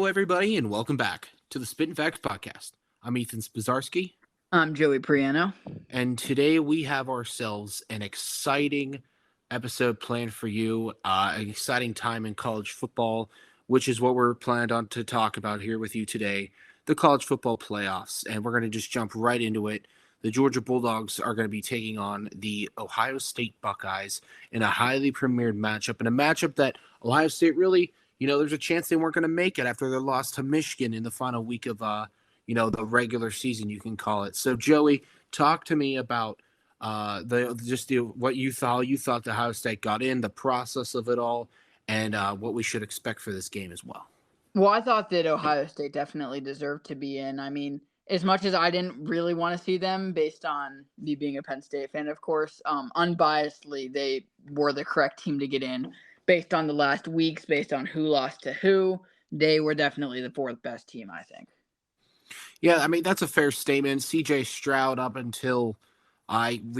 Hello, everybody, and welcome back to the Spittin Fax podcast. I'm Ethan Spazarski, I'm Joey Priano. and today we have ourselves an exciting episode planned for you. An exciting time in college football, which is what we're planned on to talk about here with you today, the college football playoffs. And we're going to just jump right into it. The Georgia Bulldogs are going to be taking on the Ohio State Buckeyes in a highly premiered matchup, and a matchup that Ohio State really, there's a chance they weren't going to make it after their loss to Michigan in the final week of, the regular season, you can call it. So, Joey, talk to me about what you thought. You thought the Ohio State got in, the process of it all, and what we should expect for this game as well. Well, I thought that Ohio State definitely deserved to be in. I mean, as much as I didn't really want to see them based on me being a Penn State fan, of course, unbiasedly, they were the correct team to get in. Based on the last weeks, based on who lost to who, they were definitely the fourth best team, I think. Yeah, I mean, that's a fair statement. C.J. Stroud, up until I'm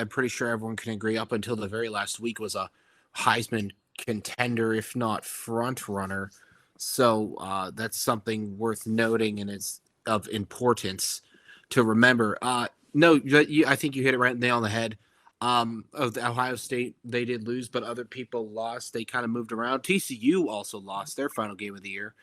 pretty sure everyone can agree, up until the very last week was a Heisman contender, if not front runner. So that's something worth noting, and it's of importance to remember. No, I think you hit it right nail on the head. Of the Ohio State, they did lose, but other people lost. They kind of moved around. TCU also lost their final game of the year.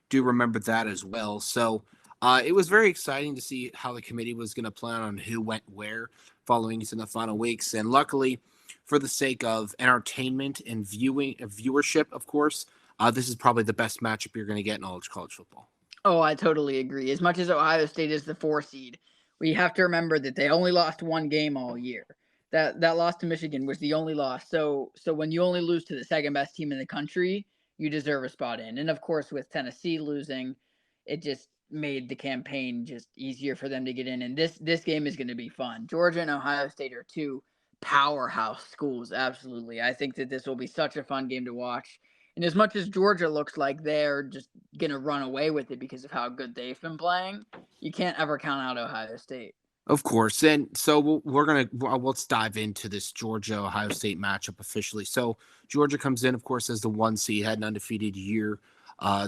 Do remember that as well. So it was very exciting to see how the committee was going to plan on who went where following in the final weeks. And luckily, for the sake of entertainment and viewership, of course, this is probably the best matchup you're going to get in all of college football. Oh, I totally agree. As much as Ohio State is the 4 seed, we have to remember that they only lost one game all year. That loss to Michigan was the only loss. So when you only lose to the second best team in the country, you deserve a spot in. And of course, with Tennessee losing, it just made the campaign just easier for them to get in. And this game is going to be fun. Georgia and Ohio State are two powerhouse schools. Absolutely. I think that this will be such a fun game to watch. And as much as Georgia looks like they're just going to run away with it because of how good they've been playing, you can't ever count out Ohio State. Of course. And so let's dive into this Georgia-Ohio State matchup officially. So Georgia comes in, of course, as the 1 seed, had an undefeated year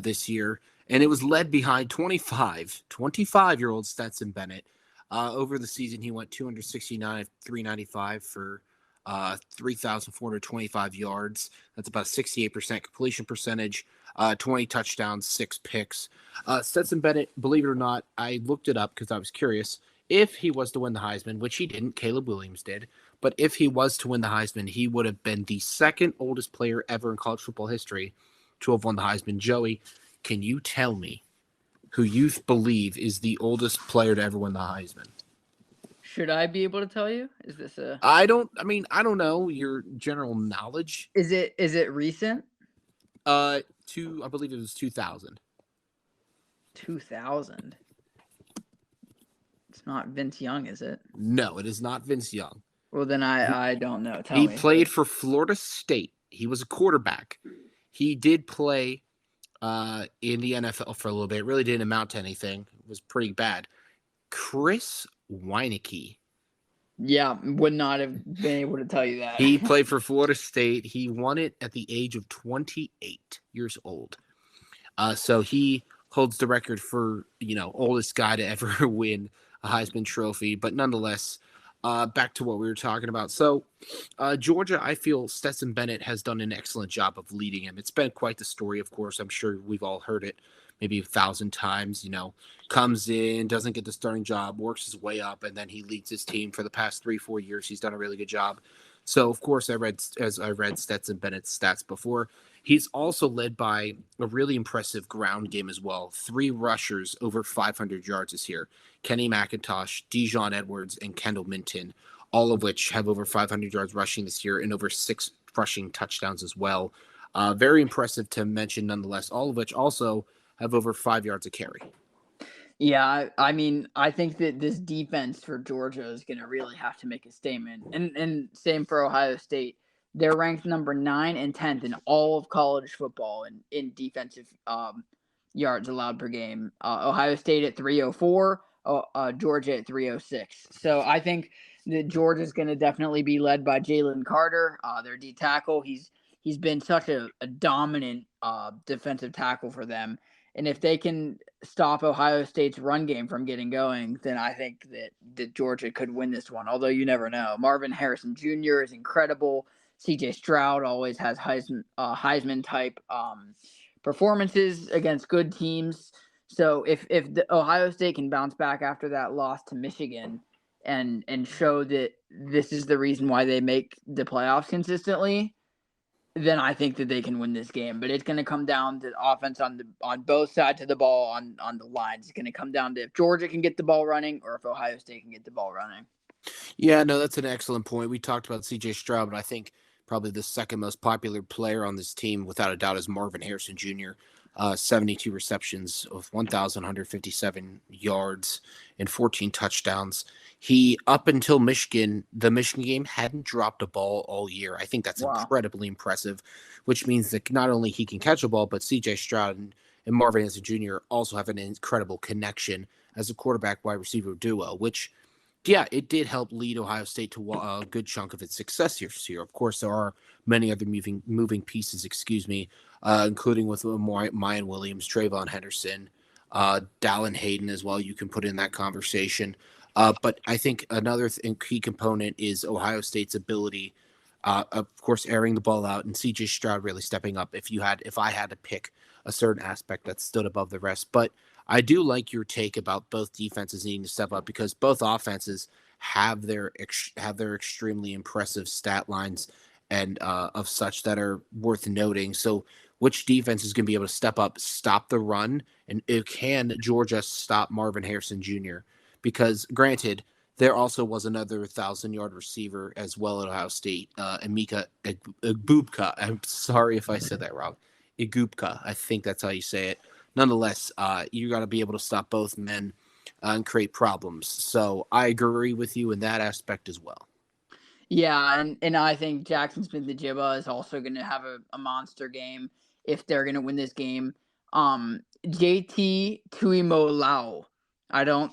this year. And it was led behind 25-year-old Stetson Bennett. Over the season, he went 269, 395 for 3,425 yards. That's about a 68% completion percentage, 20 touchdowns, 6 picks. Stetson Bennett, believe it or not, I looked it up because I was curious. If he was to win the Heisman, which he didn't, Caleb Williams did, but if he was to win the Heisman, he would have been the second oldest player ever in college football history to have won the Heisman. Joey, can you tell me who you believe is the oldest player to ever win the Heisman? Should I be able to tell you? Is this I don't know your general knowledge. Is it recent? I believe it was 2000. 2000. It's not Vince Young, is it? No, it is not Vince Young. Well, then I don't know. Tell me. He played for Florida State. He was a quarterback. He did play in the NFL for a little bit. It really didn't amount to anything. It was pretty bad. Chris Weineke. Yeah, would not have been able to tell you that. He played for Florida State. He won it at the age of 28 years old. So he holds the record for, oldest guy to ever win a Heisman Trophy. But nonetheless, back to what we were talking about. So Georgia, I feel Stetson Bennett has done an excellent job of leading him. It's been quite the story, of course. I'm sure we've all heard it maybe 1,000 times, comes in, doesn't get the starting job, works his way up, and then he leads his team for the past 3-4 years. He's done a really good job. So, of course, I read Stetson Bennett's stats before. He's also led by a really impressive ground game as well. 3 rushers over 500 yards this year. Kenny McIntosh, Dijon Edwards, and Kendall Minton, all of which have over 500 yards rushing this year and over 6 rushing touchdowns as well. Very impressive to mention nonetheless, all of which also have over 5 yards a carry. Yeah, I mean, I think that this defense for Georgia is going to really have to make a statement. And same for Ohio State. They're ranked number 9 and 10th in all of college football in defensive yards allowed per game. Ohio State at 304, Georgia at 306. So I think that Georgia's going to definitely be led by Jalen Carter, their D tackle. He's He's been such a dominant defensive tackle for them. And if they can stop Ohio State's run game from getting going, then I think that Georgia could win this one. Although you never know. Marvin Harrison Jr. is incredible. C.J. Stroud always has Heisman type performances against good teams. So if the Ohio State can bounce back after that loss to Michigan and show that this is the reason why they make the playoffs consistently, then I think that they can win this game. But it's going to come down to offense on both sides of the ball on the lines. It's going to come down to if Georgia can get the ball running or if Ohio State can get the ball running. Yeah, no, that's an excellent point. We talked about C.J. Stroud, but I think probably the second most popular player on this team, without a doubt, is Marvin Harrison Jr. 72 receptions of 1,157 yards and 14 touchdowns. He, up until the Michigan game, hadn't dropped a ball all year. I think that's incredibly impressive, which means that not only he can catch a ball, but C.J. Stroud and Marvin Harrison Jr. also have an incredible connection as a quarterback-wide receiver duo, which – yeah, it did help lead Ohio State to a good chunk of its success this year. Of course, there are many other moving pieces, including with Mayan Williams, Trayvon Henderson, Dallin Hayden as well. You can put in that conversation. But I think another key component is Ohio State's ability, of course, airing the ball out and C.J. Stroud really stepping up. If I had to pick a certain aspect that stood above the rest, but I do like your take about both defenses needing to step up because both offenses have their extremely impressive stat lines and of such that are worth noting. So, which defense is going to be able to step up, stop the run, and can Georgia stop Marvin Harrison Jr.? Because, granted, there also was another 1,000-yard receiver as well at Ohio State, Emeka Egbuka. I'm sorry if I said that wrong. Egbuka, I think that's how you say it. Nonetheless, you got to be able to stop both men and create problems. So I agree with you in that aspect as well. Yeah, and I think Jackson Smith-Njigba is also going to have a monster game if they're going to win this game. JT Tuimoloau. I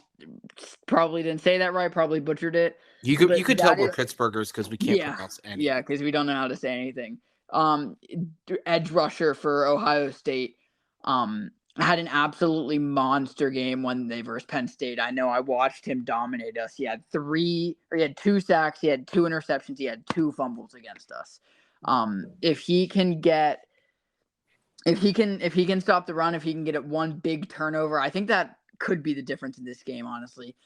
probably didn't say that right. Probably butchered it. You could tell we're Pittsburghers because we can't pronounce anything. Yeah, because we don't know how to say anything. Edge rusher for Ohio State. Had an absolutely monster game when they versed Penn State. I know I watched him dominate us. He had 2 sacks, he had 2 interceptions, he had 2 fumbles against us. If he can stop the run, if he can get it one big turnover, I think that could be the difference in this game, honestly.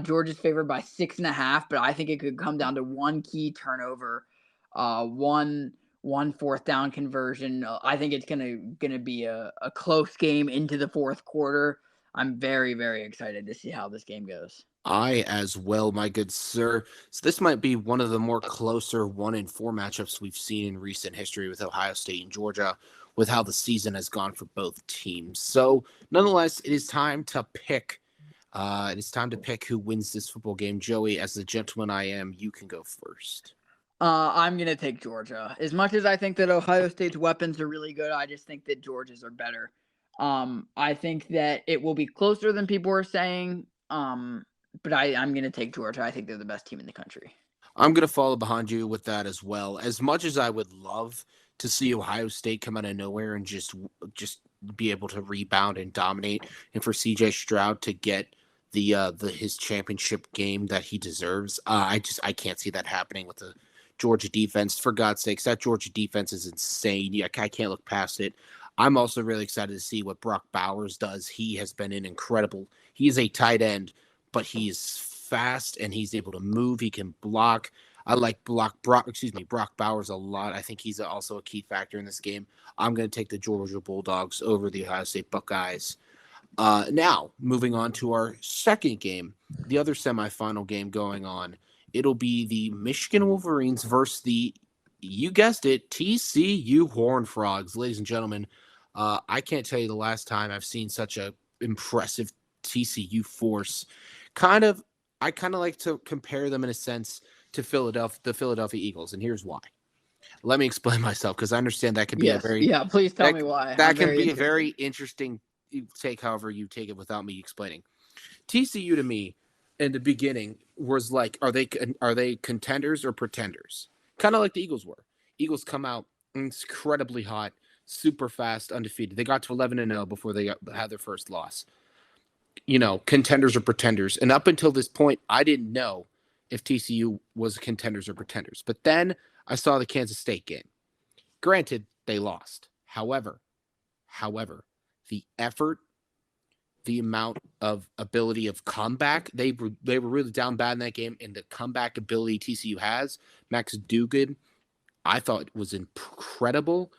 Georgia's favored by 6.5, but I think it could come down to one key turnover, one fourth down conversion. I think it's gonna be a close game into the fourth quarter. I'm very, very excited to see how this game goes. I as well, my good sir. So this might be one of the more closer 1-4 matchups we've seen in recent history with Ohio State and Georgia, with how the season has gone for both teams. So nonetheless, it is time to pick. It is time to pick who wins this football game. Joey, as the gentleman I am, you can go first. I'm going to take Georgia. As much as I think that Ohio State's weapons are really good, I just think that Georgia's are better. I think that it will be closer than people are saying, but I'm going to take Georgia. I think they're the best team in the country. I'm going to follow behind you with that as well. As much as I would love to see Ohio State come out of nowhere and just be able to rebound and dominate, and for C.J. Stroud to get his championship game that he deserves, I can't see that happening with the Georgia defense. For God's sakes, that Georgia defense is insane. Yeah, I can't look past it. I'm also really excited to see what Brock Bowers does. He has been incredible. He is a tight end, but he's fast and he's able to move. He can block. I like Brock Bowers a lot. I think he's also a key factor in this game. I'm going to take the Georgia Bulldogs over the Ohio State Buckeyes. Now, moving on to our second game, the other semifinal game going on. It'll be the Michigan Wolverines versus you guessed it, TCU Horned Frogs. Ladies and gentlemen, I can't tell you the last time I've seen such a impressive TCU force. I kind of like to compare them in a sense to the Philadelphia Eagles, and here's why. Let me explain myself because I understand that could be please tell me why. That can be a very interesting take, however you take it without me explaining. TCU to me in the beginning was like, are they contenders or pretenders? Kind of like the Eagles were. Eagles come out incredibly hot, super fast, undefeated. They got to 11-0 before they had their first loss. Contenders or pretenders. And up until this point, I didn't know if TCU was contenders or pretenders. But then I saw the Kansas State game. Granted, they lost. However, the effort, the amount of ability of comeback, they were really down bad in that game, and the comeback ability TCU has, Max Duggan, I thought was incredible.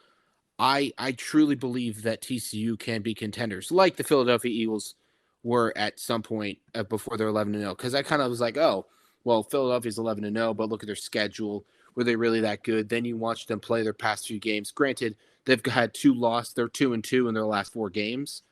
I truly believe that TCU can be contenders, like the Philadelphia Eagles were at some point before they're 11-0. Because I kind of was like, oh, well, Philadelphia's 11-0, but look at their schedule. Were they really that good? Then you watch them play their past few games. Granted, they've had 2 losses. They're 2-2 in their last 4 games.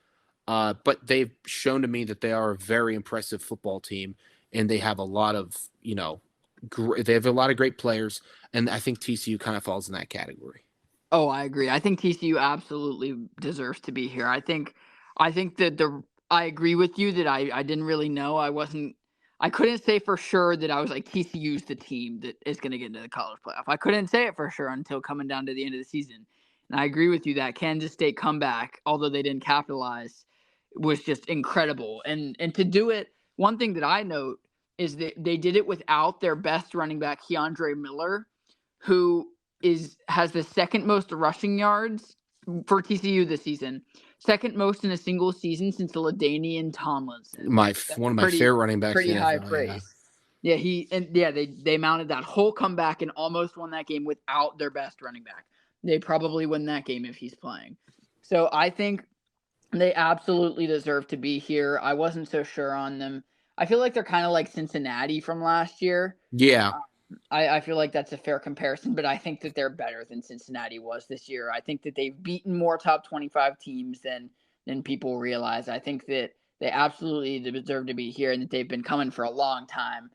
But they've shown to me that they are a very impressive football team, and they have a lot of, they have a lot of great players, and I think TCU kind of falls in that category. Oh, I agree. I think TCU absolutely deserves to be here. I think that I agree with you that I didn't really know. I couldn't say for sure that I was like TCU's the team that is going to get into the college playoff. I couldn't say it for sure until coming down to the end of the season. And I agree with you that Kansas State comeback, although they didn't capitalize, was just incredible. And to do it, one thing that I note is that they did it without their best running back, Keandre Miller, who has the second most rushing yards for TCU this season, second most in a single season since LaDainian Tomlinson. One of my Pretty favorite running backs pretty in the high NFL. praise. They mounted that whole comeback and almost won that game without their best running back. They probably win that game if he's playing. So I think they absolutely deserve to be here. I wasn't so sure on them. I feel like they're kind of like Cincinnati from last year. Yeah. I feel like that's a fair comparison, but I think that they're better than Cincinnati was this year. I think that they've beaten more top 25 teams than people realize. I think that they absolutely deserve to be here and that they've been coming for a long time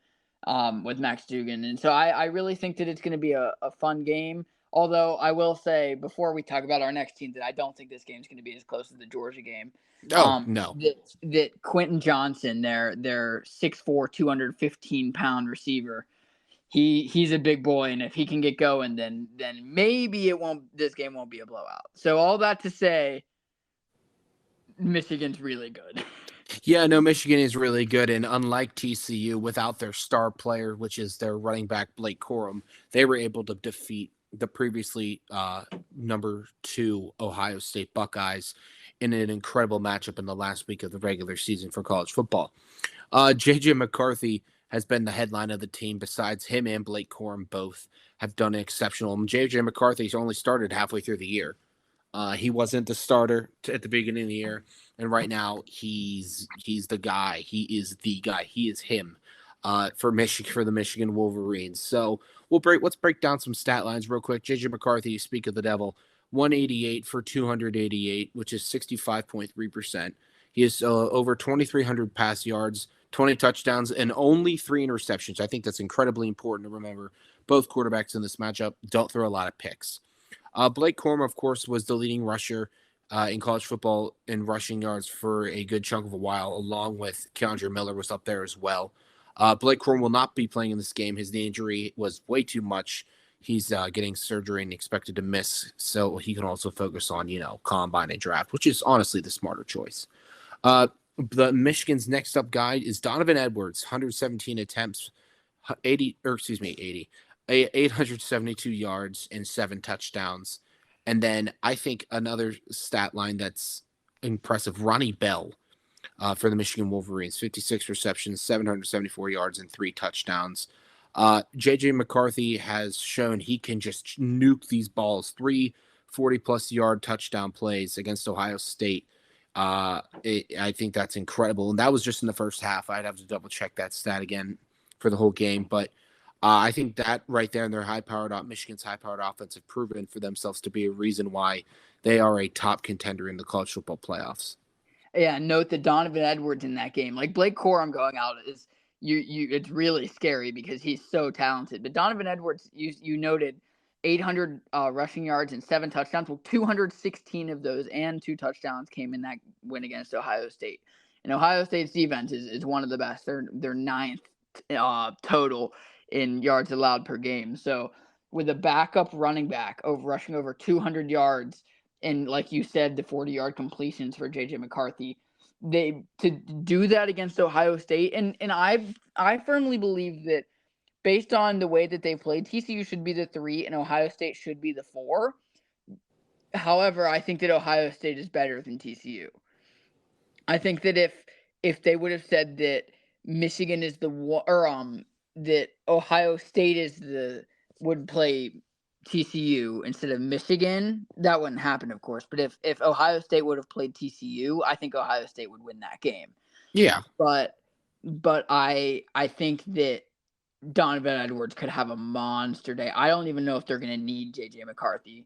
with Max Duggan. And so I really think that it's going to be a fun game. Although I will say before we talk about our next team that I don't think this game is going to be as close as the Georgia game. Oh, no. That Quentin Johnson, their 6'4", 215-pound receiver, he's a big boy, and if he can get going, then maybe this game won't be a blowout. So all that to say, Michigan's really good. Yeah, no, Michigan is really good, and unlike TCU, without their star player, which is their running back Blake Corum, they were able to defeat the previously number 2 Ohio State Buckeyes in an incredible matchup in the last week of the regular season for college football. JJ McCarthy has been the headline of the team. Besides him and Blake Corum, both have done exceptional. JJ McCarthy's only started halfway through the year. He wasn't the starter at the beginning of the year, and right now he's the guy. He is the guy. He is him for the Michigan Wolverines. So let's break down some stat lines real quick. JJ McCarthy, speak of the devil, 188 for 288, which is 65.3%. He has over 2,300 pass yards, 20 touchdowns, and only 3 interceptions. I think that's incredibly important to remember. Both quarterbacks in this matchup don't throw a lot of picks. Blake Corum, of course, was the leading rusher in college football in rushing yards for a good chunk of a while, along with Keandre Miller was up there as well. Blake Corum will not be playing in this game. His knee injury was way too much. He's getting surgery and expected to miss, so he can also focus on, combine and draft, which is honestly the smarter choice. The Michigan's next up guy is Donovan Edwards, 117 attempts, 872 yards and 7 touchdowns. And then I think another stat line that's impressive, Ronnie Bell for the Michigan Wolverines, 56 receptions, 774 yards and 3 touchdowns. JJ McCarthy has shown he can just nuke these balls, 3 40-plus yard touchdown plays against Ohio State. I think that's incredible. And that was just in the first half. I'd have to double check that stat again for the whole game. But I think that right there in their Michigan's high-powered offense have proven for themselves to be a reason why they are a top contender in the college football playoffs. Yeah, note that Donovan Edwards in that game, like Blake Corum going out is it's really scary because he's so talented. But Donovan Edwards, you noted 800 rushing yards and 7 touchdowns. Well, 216 of those and 2 touchdowns came in that win against Ohio State. And Ohio State's defense is one of the best. They're 9th total in yards allowed per game. So with a backup running back rushing over 200 yards and, like you said, the 40-yard completions for J.J. McCarthy. They to do that against Ohio State, and I firmly believe that based on the way that they played, TCU should be the 3 and Ohio State should be the 4. However, I think that Ohio State is better than TCU. I think that if they would have said that Michigan is the one, or that Ohio State would play TCU instead of Michigan, that wouldn't happen, of course. But if Ohio State would have played TCU, I think Ohio State would win that game. Yeah. But I think that Donovan Edwards could have a monster day. I don't even know if they're going to need JJ McCarthy.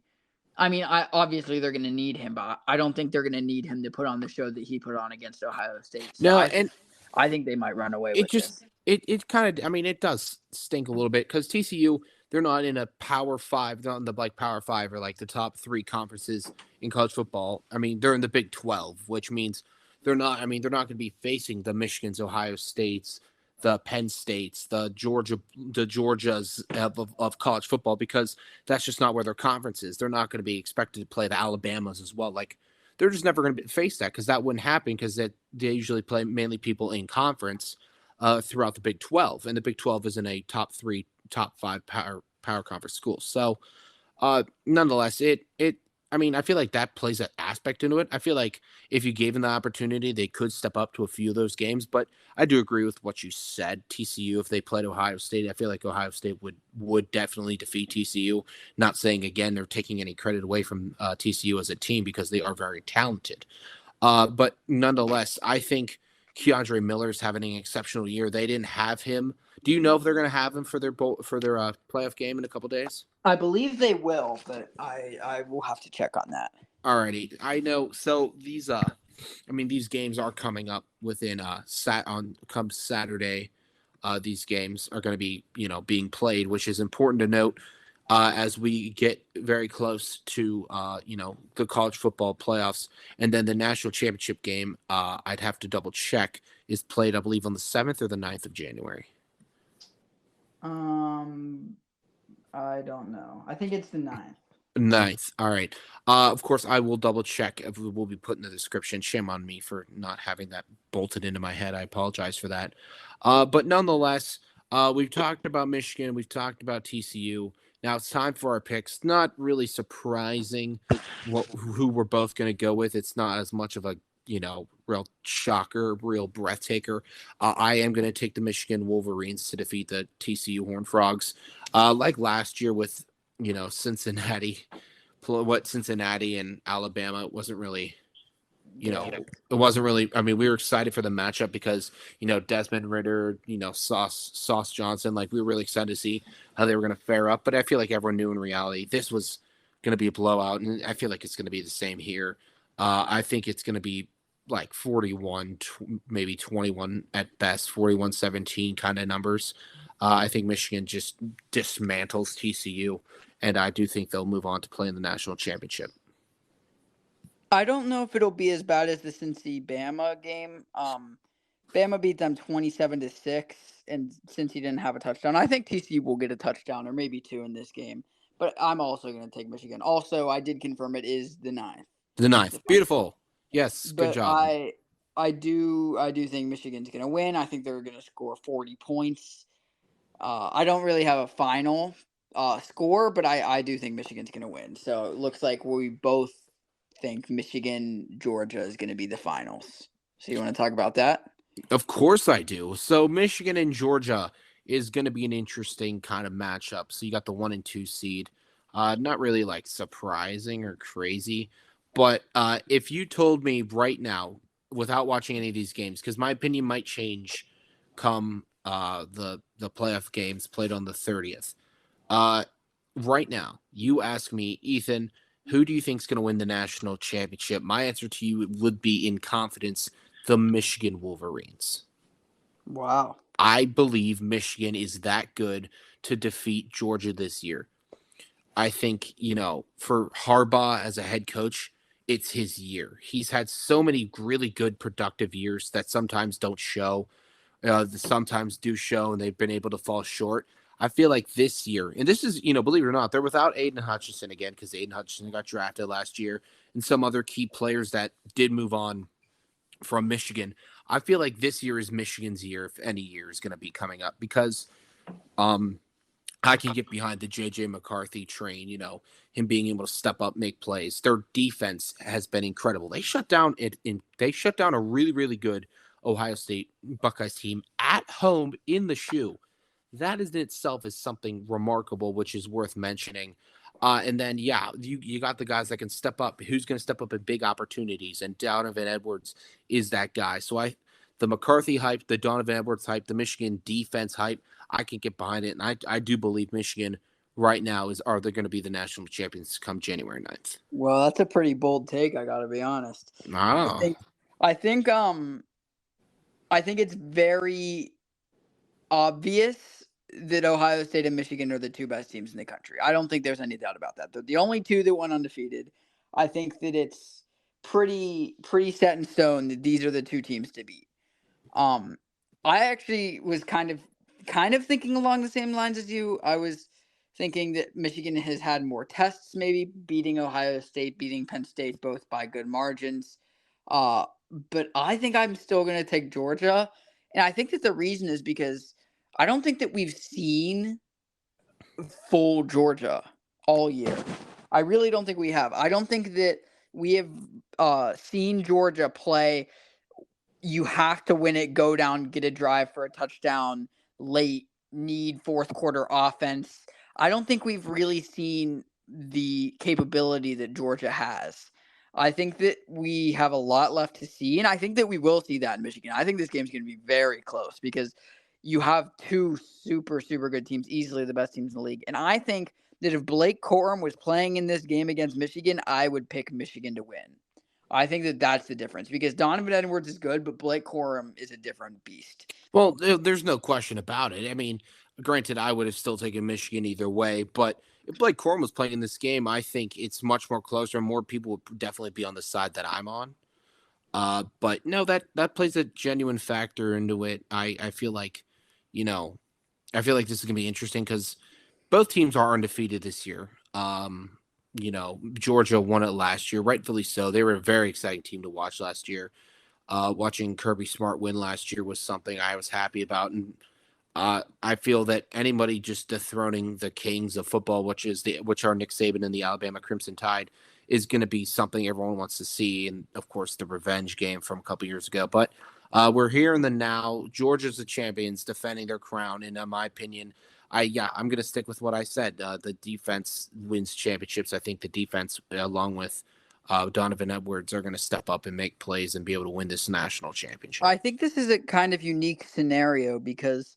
I mean, obviously they're going to need him, but I don't think they're going to need him to put on the show that he put on against Ohio State. So No, and I think they might run away it with just this. it kind of, I mean, it does stink a little bit because TCU, they're not in a Power Five, they're not in the like Power Five or like the top 3 conferences in college football. I mean, they're in the Big 12, which means they're not. I mean, they're not going to be facing the Michigans, Ohio States, the Penn States, the Georgias of college football, because that's just not where their conference is. They're not going to be expected to play the Alabamas as well. Like, they're just never going to face that because that wouldn't happen because they usually play mainly people in conference throughout the Big 12, and the Big 12 isn't a top 3, top 5 power conference school. So, nonetheless, I mean, I feel like that plays an aspect into it. I feel like if you gave them the opportunity, they could step up to a few of those games. But I do agree with what you said. TCU, if they played Ohio State, I feel like Ohio State would definitely defeat TCU. Not saying again they're taking any credit away from TCU as a team because they are very talented. But nonetheless, I think Keandre Miller's having an exceptional year. They didn't have him. Do you know if they're going to have him for their playoff game in a couple days? I believe they will, but I will have to check on that. Alrighty, I know. So these I mean, these games are coming up within come Saturday. These games are going to be being played, which is important to note as we get very close to the college football playoffs, and then the national championship game. I'd have to double check, is played, I believe, on the 7th or the 9th of January. I don't know. I think it's the 9th. 9th. All right. Of course, I will double check. If we will be put in the description. Shame on me for not having that bolted into my head. I apologize for that. But nonetheless, we've talked about Michigan. We've talked about TCU. Now it's time for our picks. Not really surprising who we're both going to go with. It's not as much of a real shocker, real breathtaker. I am going to take the Michigan Wolverines to defeat the TCU Horned Frogs. Like last year with Cincinnati and Alabama, it wasn't really, I mean, we were excited for the matchup because, Desmond Ridder, Sauce Johnson, like we were really excited to see how they were going to fare up. But I feel like everyone knew in reality this was going to be a blowout. And I feel like it's going to be the same here. I think it's going to be like 41, maybe 21 at best, 41-17 kind of numbers. I think Michigan just dismantles TCU, and I do think they'll move on to play in the national championship. I don't know if it'll be as bad as the Cincy-Bama game. Bama beat them 27-6, and Cincy didn't have a touchdown. I think TCU will get a touchdown or maybe 2 in this game, but I'm also going to take Michigan. Also, I did confirm it is the 9th. The 9th. Beautiful. Yes, good job. I do think Michigan's going to win. I think they're going to score 40 points. I don't really have a final score, but I do think Michigan's going to win. So it looks like we both think Michigan, Georgia is going to be the finals. So you want to talk about that? Of course I do. So Michigan and Georgia is going to be an interesting kind of matchup. So you got the 1 and 2 seed. Not really like surprising or crazy. But if you told me right now, without watching any of these games, because my opinion might change come the playoff games played on the 30th. Right now, you ask me, Ethan, who do you think is going to win the national championship? My answer to you would be in confidence, the Michigan Wolverines. Wow. I believe Michigan is that good to defeat Georgia this year. I think, for Harbaugh as a head coach, it's his year. He's had so many really good, productive years that sometimes don't show. Sometimes do show, and they've been able to fall short. I feel like this year, and this is, believe it or not, they're without Aiden Hutchinson again because Aiden Hutchinson got drafted last year and some other key players that did move on from Michigan. I feel like this year is Michigan's year, if any year is going to be coming up, because um, I can get behind the J.J. McCarthy train, him being able to step up, make plays. Their defense has been incredible. They shut down a really, really good Ohio State Buckeyes team at home in the shoe. That in itself is something remarkable, which is worth mentioning. And then, yeah, you got the guys that can step up. Who's going to step up in big opportunities? And Donovan Edwards is that guy. So the McCarthy hype, the Donovan Edwards hype, the Michigan defense hype, I can get behind it. And I do believe Michigan right now are they going to be the national champions come January 9th. Well, that's a pretty bold take, I got to be honest. Oh. I think it's very obvious that Ohio State and Michigan are the two best teams in the country. I don't think there's any doubt about that. They're the only two that went undefeated. I think that it's pretty set in stone that these are the two teams to beat. I actually was kind of thinking along the same lines as you. I was thinking that Michigan has had more tests, maybe beating Ohio State, beating Penn State, both by good margins. But I think I'm still going to take Georgia. And I think that the reason is because I don't think that we've seen full Georgia all year. I really don't think we have. I don't think that we have seen Georgia play. You have to win it, go down, get a drive for a touchdown late, need fourth quarter offense. I don't think we've really seen the capability that Georgia has. I think that we have a lot left to see, and I think that we will see that in Michigan. I think this game's going to be very close because you have two super, super good teams, easily the best teams in the league. And I think that if Blake Corum was playing in this game against Michigan, I would pick Michigan to win. I think that that's the difference because Donovan Edwards is good, but Blake Corum is a different beast. Well, there's no question about it. I mean, granted, I would have still taken Michigan either way, but if Blake Corum was playing in this game, I think it's much more closer. More people would definitely be on the side that I'm on. But no, that plays a genuine factor into it. I feel like, this is gonna be interesting because both teams are undefeated this year. Georgia won it last year, rightfully so. They were a very exciting team to watch last year. Watching Kirby Smart win last year was something I was happy about, and I feel that anybody just dethroning the kings of football, which are Nick Saban and the Alabama Crimson Tide, is going to be something everyone wants to see, and of course the revenge game from a couple years ago. But we're here in the now. Georgia's the champions, defending their crown, and in my opinion, I'm going to stick with what I said. The defense wins championships. I think the defense, along with Donovan Edwards, are going to step up and make plays and be able to win this national championship. I think this is a kind of unique scenario because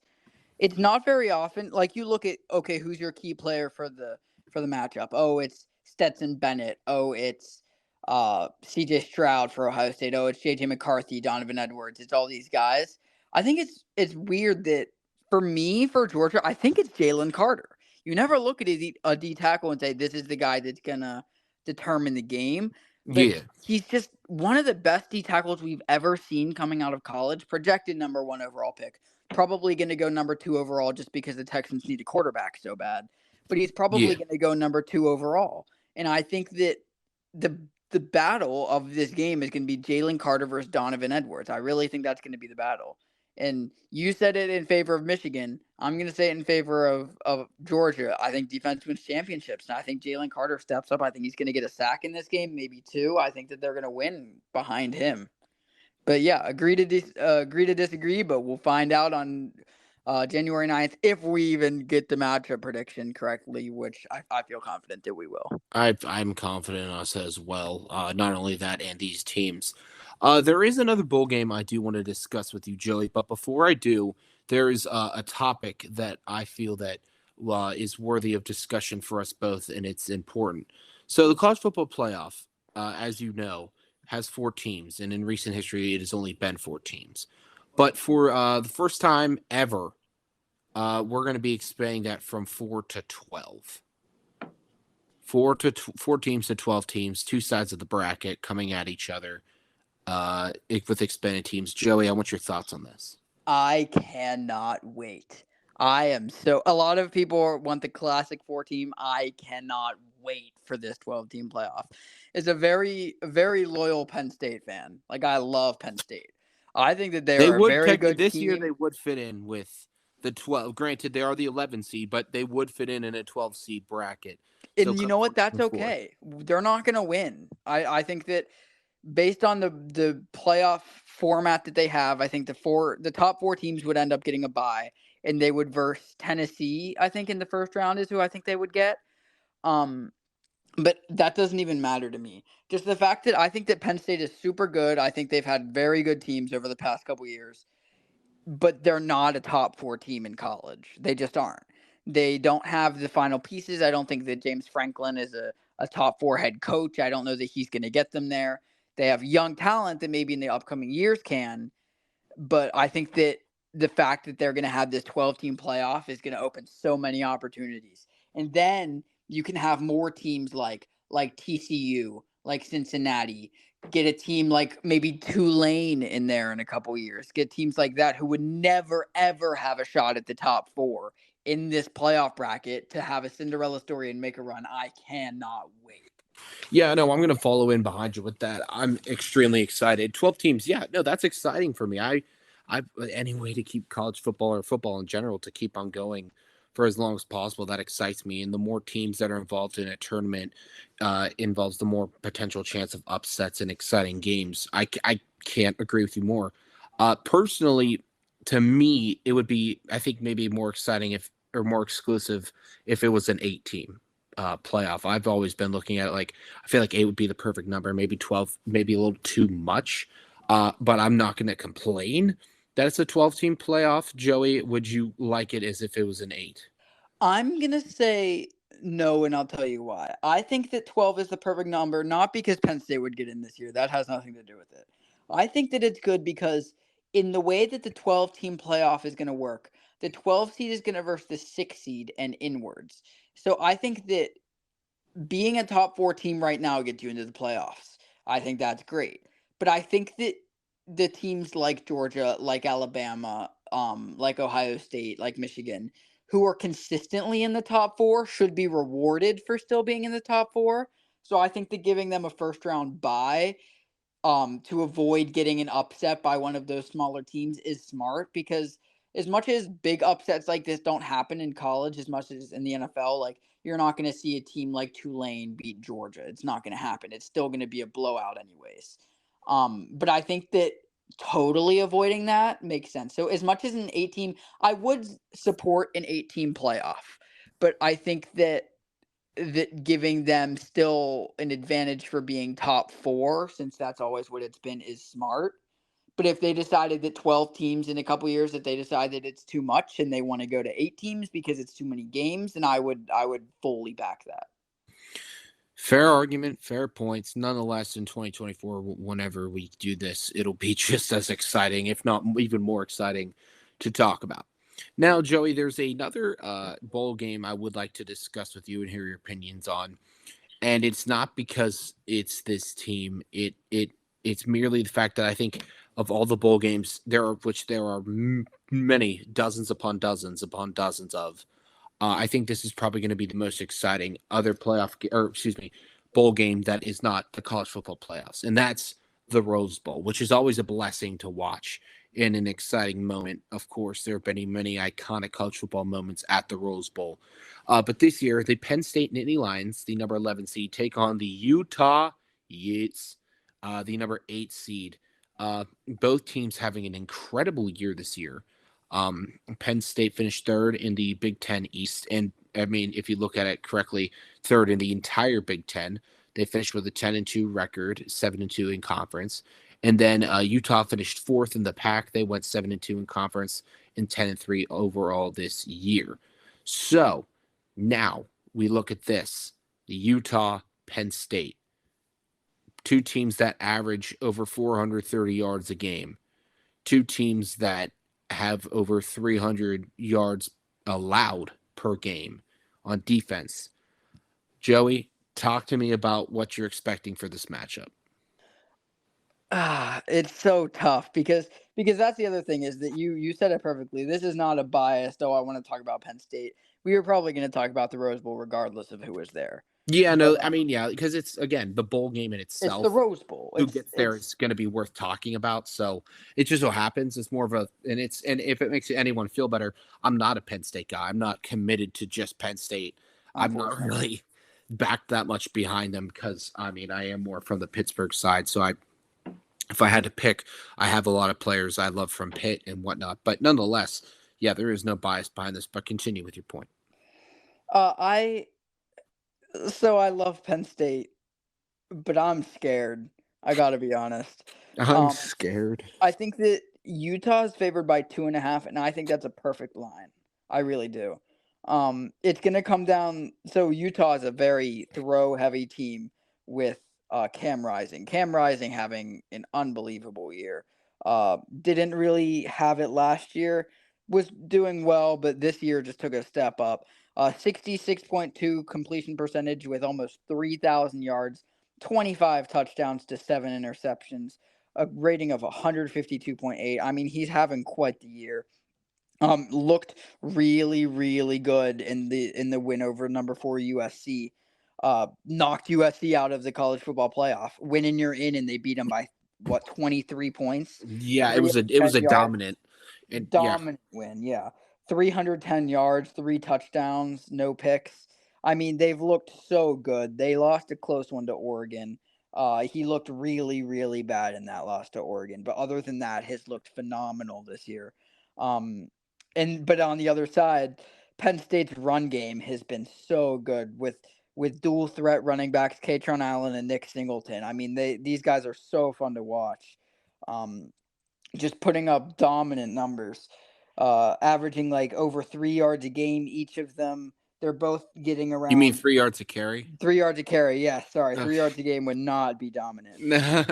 it's not very often. Like you look at, okay, who's your key player for the matchup? Oh, it's Stetson Bennett. Oh, it's C.J. Stroud for Ohio State. Oh, it's J.J. McCarthy, Donovan Edwards. It's all these guys. I think it's weird that for Georgia, I think it's Jalen Carter. You never look at a D tackle and say this is the guy that's gonna determine the game. But Yeah. he's just one of the best D tackles we've ever seen coming out of college. Projected number 1 overall pick. Probably going to go number 2 overall just because the Texans need a quarterback so bad. But he's probably going to go number 2 overall. And I think that the battle of this game is going to be Jalen Carter versus Donovan Edwards. I really think that's going to be the battle. And you said it in favor of Michigan. I'm going to say it in favor of Georgia. I think defense wins championships. And I think Jalen Carter steps up. I think he's going to get a sack in this game, maybe 2. I think that they're going to win behind him. But yeah, agree to disagree, but we'll find out on January 9th if we even get the matchup prediction correctly, which I feel confident that we will. I'm confident in us as well. Not only that, and these teams. There is another bowl game I do want to discuss with you, Joey. But before I do, there is a topic that I feel that is worthy of discussion for us both, and it's important. So the college football playoff, as you know, has 4 teams, and in recent history, it has only been 4 teams. But for the first time ever, we're going to be expanding that from 4 to 12. 4 teams to 12 teams, 2 sides of the bracket coming at each other with expanded teams. Joey, I want your thoughts on this. I cannot wait. A lot of people want the classic 4 team. I cannot wait for this 12-team playoff. As a very loyal Penn State fan, like I love Penn State. I think that they They are a would very technically good this year. team. They would fit in with the 12. Granted, they are the 11 seed, but they would fit in a 12 seed bracket. So And you come know what? That's 2024. okay. They're not going to win. I think that based on the playoff format that they have, I think the top 4 teams would end up getting a bye, and they would verse Tennessee. I think in the first round is who I think they would get. Um, but that doesn't even matter to me. Just the fact that I think that Penn State is super good. I think they've had very good teams over the past couple years, but they're not a top 4 team in college. They just aren't. They don't have the final pieces. I don't think that James Franklin is a top 4 head coach. I don't know that he's going to get them there. They have young talent that maybe in the upcoming years can, but I think that the fact that they're going to have this 12-team playoff is going to open so many opportunities. And then you can have more teams like TCU, like Cincinnati, get a team like maybe Tulane in there in a couple years. Get teams like that who would never ever have a shot at the top 4 in this playoff bracket to have a Cinderella story and make a run. I cannot wait. Yeah, no, I'm going to follow in behind you with that. I'm extremely excited. 12 teams. Yeah, no, that's exciting for me. I any way to keep college football or football in general to keep on going for as long as possible. That excites me. And the more teams that are involved in a tournament involves the more potential chance of upsets and exciting games. I can't agree with you more. Personally, to me, it would be, I think, maybe more exciting if or more exclusive if it was an 8 team playoff. I've always been looking at it like I feel like 8 would be the perfect number, maybe 12, maybe a little too much. But I'm not going to complain that it's a 12-team playoff. Joey, would you like it as if it was an 8? I'm gonna say no, and I'll tell you why. I think that 12 is the perfect number, not because Penn State would get in this year. That has nothing to do with it. I think that it's good because in the way that the 12-team playoff is going to work, the 12 seed is going to versus the 6 seed and inwards. So I think that being a top 4 team right now gets you into the playoffs. I think that's great. But I think that the teams like Georgia, like Alabama, like Ohio State, like Michigan, who are consistently in the top 4 should be rewarded for still being in the top 4. So I think that giving them a first round bye to avoid getting an upset by one of those smaller teams is smart because as much as big upsets like this don't happen in college as much as in the NFL, like you're not going to see a team like Tulane beat Georgia. It's not going to happen. It's still going to be a blowout anyways. But I think that totally avoiding that makes sense. So as much as an 8 team, I would support an 8 team playoff, but I think that giving them still an advantage for being top 4, since that's always what it's been, is smart. But if they decided that 12 teams in a couple years, that they decided it's too much and they want to go to 8 teams because it's too many games, then I would fully back that. Fair argument, fair points. Nonetheless, in 2024, whenever we do this, it'll be just as exciting, if not even more exciting, to talk about. Now, Joey, there's another bowl game I would like to discuss with you and hear your opinions on, and it's not because it's this team. It's merely the fact that I think of all the bowl games there are many dozens upon dozens of. I think this is probably going to be the most exciting other bowl game that is not the college football playoffs, and that's the Rose Bowl, which is always a blessing to watch in an exciting moment. Of course, there have been many iconic college football moments at the Rose Bowl, but this year the Penn State Nittany Lions, the number 11 seed, take on the Utah Utes, the number 8 seed. Both teams having an incredible year this year. Penn State finished third in the Big Ten East. And I mean, if you look at it correctly, third in the entire Big Ten. They finished with a 10-2 record, 7-2 in conference. And then Utah finished fourth in the pack. They went 7-2 in conference and 10-3 overall this year. So now we look at this, the Utah Penn State, two teams that average over 430 yards a game, two teams that have over 300 yards allowed per game on defense. Joey, talk to me about what you're expecting for this matchup. It's so tough because that's the other thing is that you said it perfectly. This is not a biased. Oh, I want to talk about Penn State. We were probably going to talk about the Rose Bowl regardless of who was there. Yeah, But no, I mean, yeah, because it's again the bowl game in it's the itself. Rose Bowl. Who It's gets there it's is going to be worth talking about. So it just so happens it's more of a, and if it makes anyone feel better, I'm not a Penn State guy. I'm not committed to just Penn State. I'm not unfortunately. really backed that much behind them because I mean I am more from the Pittsburgh side. So if I had to pick, I have a lot of players I love from Pitt and whatnot. But nonetheless, yeah, there is no bias behind this. But continue with your point. I so I love Penn State, but I'm scared. I got to be honest. I'm Um, scared. I think that Utah is favored by 2.5, and I think that's a perfect line. I really do. It's gonna come down. So Utah is a very throw-heavy team with Cam Rising. Cam Rising having an unbelievable year. Didn't really have it last year. Was doing well, but this year just took a step up. 66.2 completion percentage with almost 3,000 yards, 25 touchdowns to 7 interceptions, a rating of 152.8. I mean, he's having quite the year. Looked really, really good in the win over number 4 USC. Knocked USC out of the college football playoff. Winning you're in, and they beat them by what 23 points, Yeah, it was 310 a yards. dominant, and yeah, Dominant win, yeah. 310 yards, 3 touchdowns, no picks. I mean, they've looked so good. They lost a close one to Oregon. He looked really, really bad in that loss to Oregon. But other than that, has looked phenomenal this year. Um, but on the other side, Penn State's run game has been so good with dual threat running backs, Katron Allen and Nick Singleton. I mean, these guys are so fun to watch. Um, just putting up dominant numbers, averaging like over 3 yards a game, each of them. They're both getting you mean around 3 yards to carry? 3 yards a carry. Yeah, sorry, Ugh. 3 yards a game would not be dominant.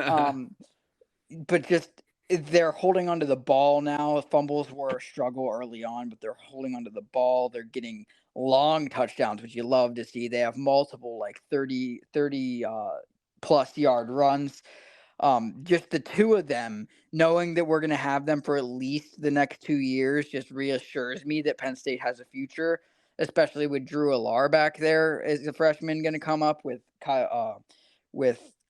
Um, but just they're holding onto the ball now. Fumbles were a struggle early on, but they're holding onto the ball. They're getting long touchdowns, which you love to see. They have multiple like 30 plus yard runs. Just the two of them, knowing that we're going to have them for at least the next 2 years, just reassures me that Penn State has a future, especially with Drew Alar back there as a freshman going to come up with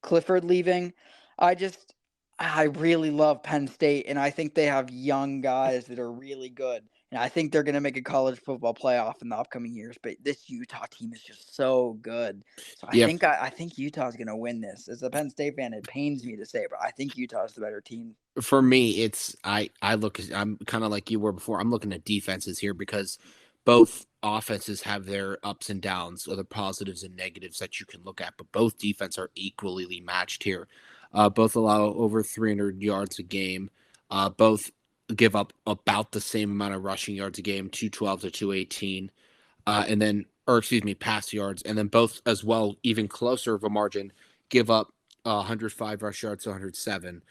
Clifford leaving. I just, I really love Penn State, and I think they have young guys that are really good. And I think they're going to make a college football playoff in the upcoming years. But this Utah team is just so good. So I Yeah, think I think Utah's going to win this. As a Penn State fan, it pains me to say, but I think Utah's the better team. for me, it's I'm kind of like you were before. I'm looking at defenses here because both offenses have their ups and downs, or the positives and negatives that you can look at, but both defense are equally matched here. Both allow over 300 yards a game. Both give up about the same amount of rushing yards a game, 212 to 218. And then, or excuse me, pass yards, and then both as well, even closer of a margin, give up 105 rush yards to 107.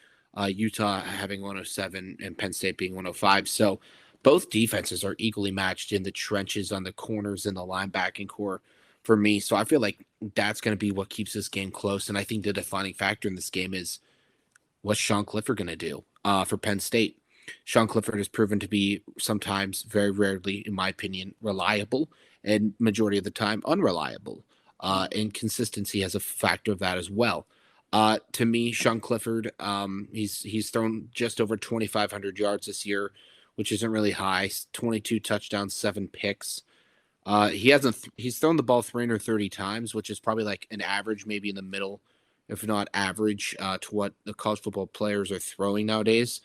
Utah having 107 and Penn State being 105. So both defenses are equally matched in the trenches on the corners and the linebacking core for me. So I feel like that's going to be what keeps this game close. And I think the defining factor in this game is what's Sean Clifford going to do for Penn State. Sean Clifford has proven to be sometimes, very rarely, in my opinion, reliable, and majority of the time unreliable. And consistency has a factor of that as well. To me, Sean Clifford, he's thrown just over 2,500 yards this year, which isn't really high. 22 touchdowns, 7 picks. He's thrown the ball 330 times, which is probably like an average, maybe in the middle, if not average, to what the college football players are throwing nowadays.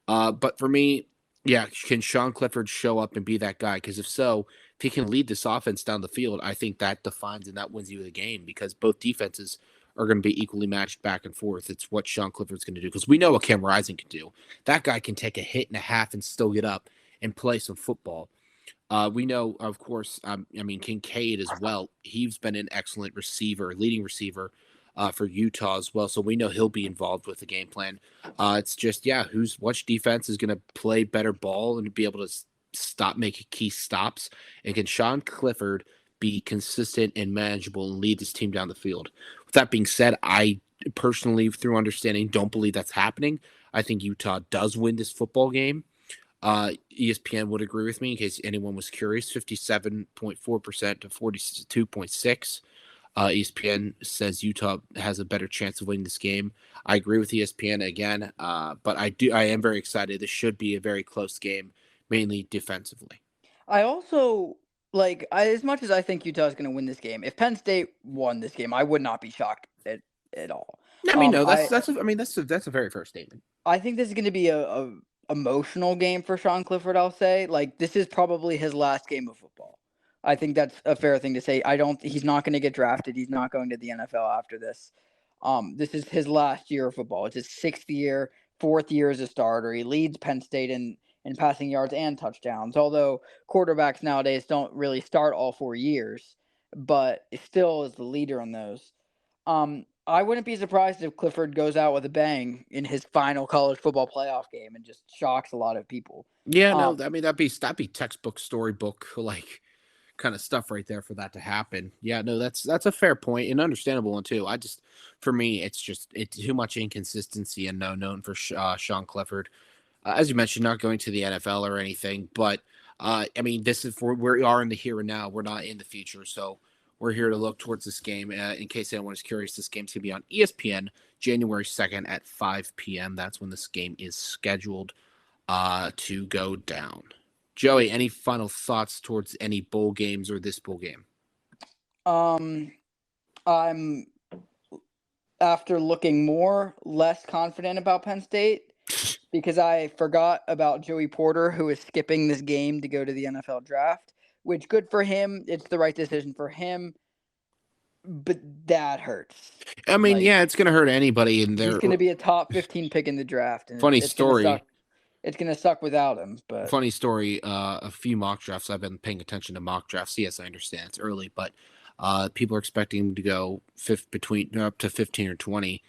But for me, yeah, can Sean Clifford show up and be that guy? Because if so, if he can lead this offense down the field, I think that defines and that wins you the game because both defenses are going to be equally matched back and forth. It's what Sean Clifford's going to do because we know what Cam Rising can do. That guy can take a hit and a half and still get up and play some football. We know, of course, I mean, Kincaid as well. He's been an excellent receiver, leading receiver for Utah as well. So we know he'll be involved with the game plan. It's just, yeah, which defense is going to play better ball and be able to stop, make key stops. And can Sean Clifford be consistent and manageable and lead this team down the field? With that being said, personally, through understanding, don't believe that's happening. I think Utah does win this football game. ESPN would agree with me in case anyone was curious. 57.4% to 42.6. ESPN says Utah has a better chance of winning this game. I agree with ESPN again, but I am very excited. This should be a very close game, mainly defensively. I also as much as I think Utah's going to win this game. If Penn State won this game, I would not be shocked at all. I mean, no, I that's a very fair statement. I think this is going to be a emotional game for Sean Clifford. I'll say this is probably his last game of football. I think that's a fair thing to say. He's not going to get drafted. He's not going to the NFL after this. This is his last year of football. It's his 6th year, 4th year as a starter. He leads Penn State in passing yards and touchdowns, although quarterbacks nowadays don't really start all 4 years, but still is the leader on those. I wouldn't be surprised if Clifford goes out with a bang in his final college football playoff game and just shocks a lot of people. Yeah, no, I mean that'd be textbook storybook kind of stuff right there for that to happen. Yeah, no, that's a fair point, an understandable one too. For me, it's too much inconsistency and no known for Sean Clifford. As you mentioned, not going to the NFL or anything, but I mean, this is we are in the here and now. We're not in the future, so we're here to look towards this game. In case anyone is curious, this game's going to be on ESPN January 2nd at 5 p.m. That's when this game is scheduled to go down. Joey, any final thoughts towards any bowl games or this bowl game? I'm, after looking less confident about Penn State because I forgot about Joey Porter, who is skipping this game to go to the NFL draft, which good for him. It's the right decision for him, but that hurts. I mean, yeah, it's going to hurt anybody in there. He's going to be a top 15 pick in the draft. And funny story. It's going to suck without him. But funny story. A few mock drafts. I've been paying attention to mock drafts. Yes, I understand it's early, but people are expecting him to go up to 15 or 20.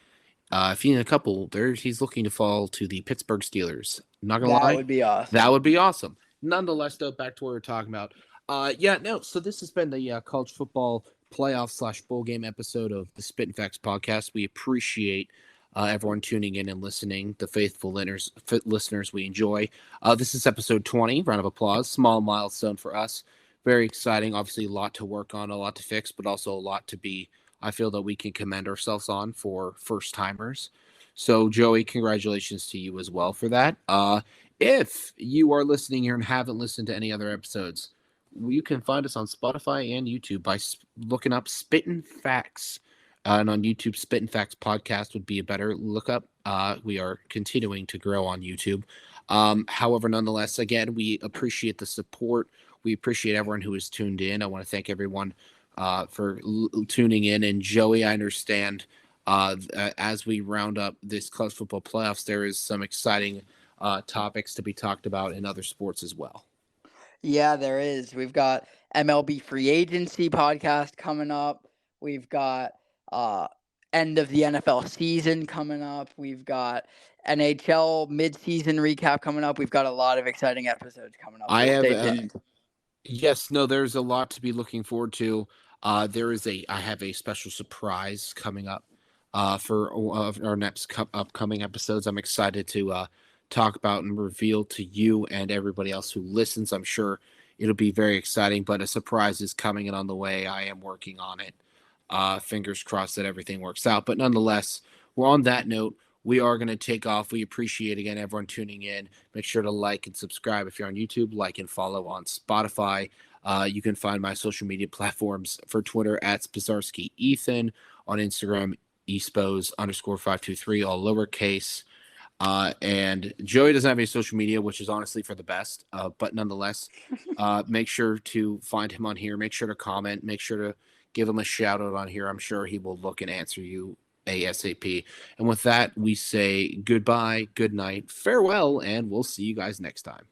If he's in a couple, he's looking to fall to the Pittsburgh Steelers. Not gonna lie, that would be awesome. That would be awesome. Nonetheless, though, back to what we're talking about. So this has been the college football playoff / bowl game episode of the Spittin Fax podcast. We appreciate everyone tuning in and listening, the faithful listeners we enjoy. This is episode 20. Round of applause. Small milestone for us. Very exciting. Obviously, a lot to work on, a lot to fix, but also a lot to be. I feel that we can commend ourselves on for first timers. So, Joey, congratulations to you as well for that. If you are listening here and haven't listened to any other episodes, you can find us on Spotify and YouTube by looking up Spittin Fax. And on YouTube, Spittin Fax podcast would be a better lookup. We are continuing to grow on YouTube. However, nonetheless, again, we appreciate the support. We appreciate everyone who is tuned in. I want to thank everyone for tuning in. And Joey, I understand as we round up this college football playoffs, there is some exciting topics to be talked about in other sports as well. Yeah, there is. We've got MLB free agency podcast coming up. We've got end of the NFL season coming up. We've got NHL midseason recap coming up. We've got a lot of exciting episodes coming up. There's a lot to be looking forward to. I have a special surprise coming up for our next upcoming episodes. I'm excited to talk about and reveal to you and everybody else who listens. I'm sure it'll be very exciting, but a surprise is coming and on the way. I am working on it. Fingers crossed that everything works out. But nonetheless, we're on that note. We are going to take off. We appreciate, again, everyone tuning in. Make sure to like and subscribe if you're on YouTube. Like and follow on Spotify. You can find my social media platforms for Twitter at Spazarski Ethan, on Instagram, espos_523, all lowercase. And Joey doesn't have any social media, which is honestly for the best. But nonetheless, make sure to find him on here. Make sure to comment. Make sure to give him a shout out on here. I'm sure he will look and answer you ASAP. And with that, we say goodbye, good night, farewell, and we'll see you guys next time.